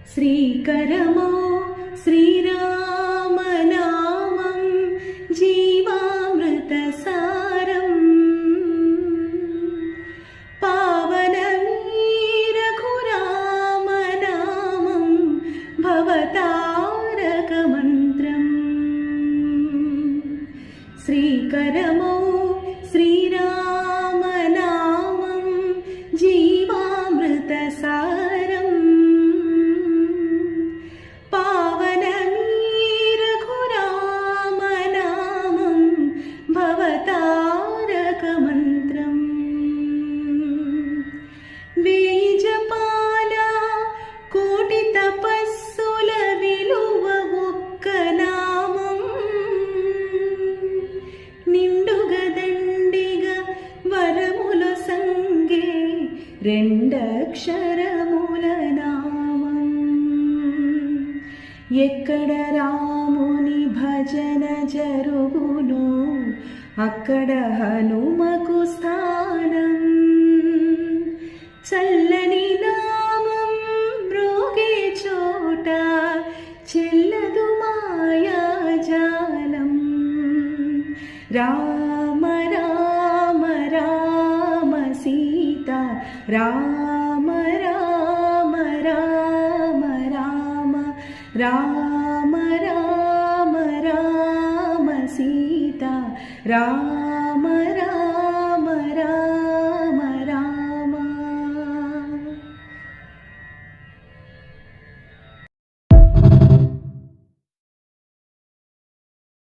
श्रीकरमो श्रीरामनामं जीवामृतसारम् पावनवीरघुरामनामं भवतारकमन्त्रम् श्रीकरमो श्रीरामनामं जीवामृतसारम् पावनवीरघुरामनामं भवतारकमन्त्रम् वेजपाल कोटि तपस्सुल विलुव ఒక్క నామం నిండుగదండిగా వరముల సంగే రెండక్షరముల నామం ఎక్కడ రాముని భజన జరుగును అక్కడ హనుమకు స్థానం చల్లని నామం మ్రోగే చోట చెల్లదు మాయాజాలం రామ రామ రామ సీత రామ రామ రామ రామ రామ రామ రామ సీత రామ రామ